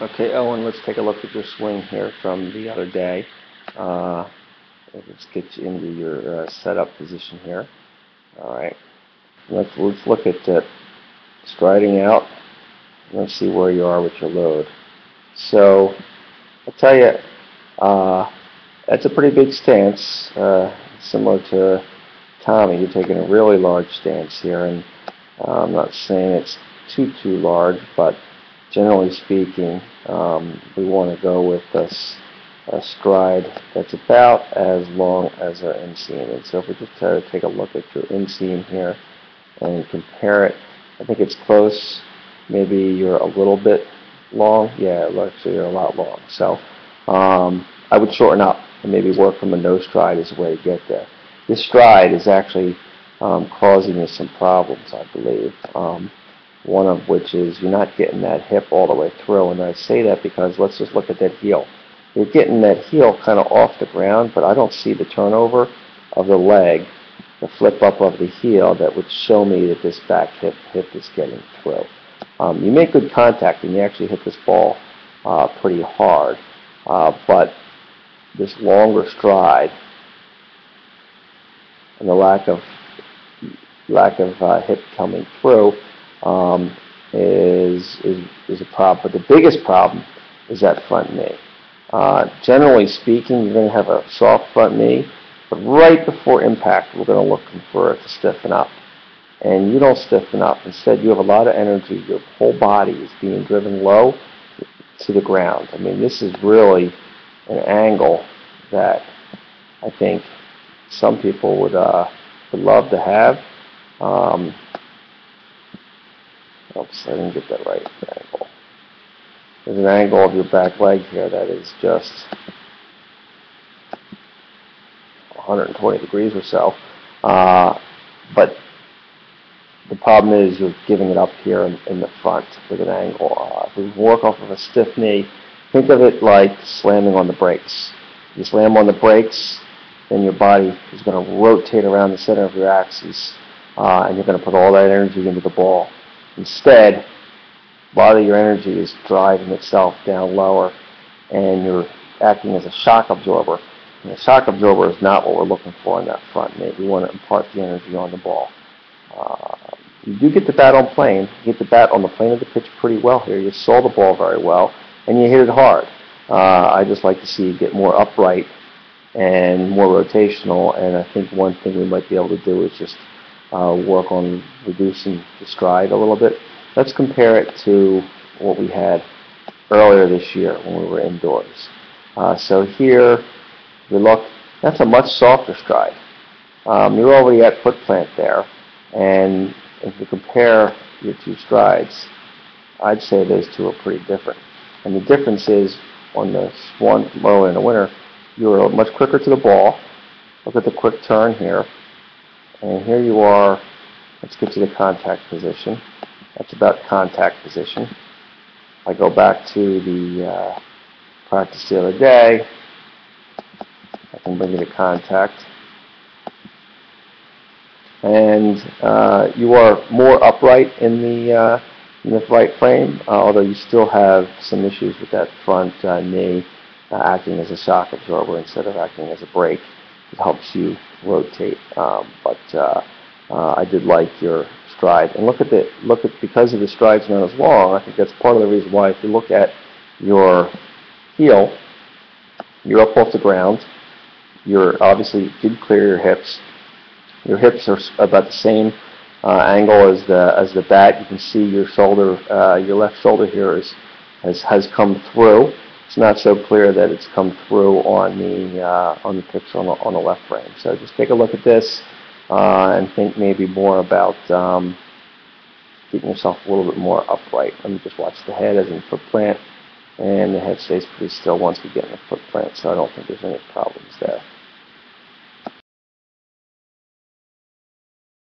Okay, Owen, let's take a look at your swing here from the other day. Uh, let's get you into your setup position here. All right. Let's look at striding out. Let's see where you are with your load. So I'll tell you, that's a pretty big stance, similar to Tommy. You're taking a really large stance here, and I'm not saying it's too large, but generally speaking, we want to go with a stride that's about as long as our inseam. And so if we just try to take a look at your inseam here and compare it, I think it's close. Maybe you're a little bit long. Yeah, actually you're a lot long. So I would shorten up and maybe work from a no stride as a way to get there. This stride is actually causing you some problems, I believe. One of which is you're not getting that hip all the way through. And I say that because let's just look at that heel. You're getting that heel kind of off the ground, but I don't see the turnover of the leg, the flip up of the heel that would show me that this back hip is getting through. You make good contact and you actually hit this ball pretty hard, but this longer stride and the lack of hip coming through is a problem. But the biggest problem is that front knee. Generally speaking, you're going to have a soft front knee, but right before impact, we're going to look for it to stiffen up. And you don't stiffen up. Instead, you have a lot of energy. Your whole body is being driven low to the ground. I mean, this is really an angle that I think some people would love to have. Oops, I didn't get that right angle. There's an angle of your back leg here that is just 120 degrees or so. But the problem is you're giving it up here in the front with an angle. If we work off of a stiff knee, think of it like slamming on the brakes. You slam on the brakes, then your body is going to rotate around the center of your axis, and you're going to put all that energy into the ball. Instead, a lot of your energy is driving itself down lower, and you're acting as a shock absorber. And the shock absorber is not what we're looking for in that front knee. We want to impart the energy on the ball. You do get the bat on plane. You get the bat on the plane of the pitch pretty well here. You saw the ball very well, and you hit it hard. I just like to see you get more upright and more rotational, and I think one thing we might be able to do is just work on reducing the stride a little bit. Let's compare it to what we had earlier this year when we were indoors. So here, we look, that's a much softer stride. You're already at foot plant there, and if you compare your two strides, I'd say those two are pretty different. And the difference is, on the one lower in the winter, you're much quicker to the ball. Look at the quick turn here. And here you are. Let's get to the contact position. That's about contact position. I go back to the practice the other day. I can bring you to contact. And you are more upright in the right frame, although you still have some issues with that front knee acting as a shock absorber instead of acting as a brake. It helps you rotate, but I did like your stride. And look at because of the stride's not as long, I think that's part of the reason why. If you look at your heel, you're up off the ground. You're obviously did clear your hips. Your hips are about the same angle as the bat. You can see your shoulder, your left shoulder here has come through. It's not so clear that it's come through on the picture on the left frame. So just take a look at this and think maybe more about getting yourself a little bit more upright. Let me just watch the head as in foot plant, and the head stays pretty still once we get in the foot plant. So I don't think there's any problems there.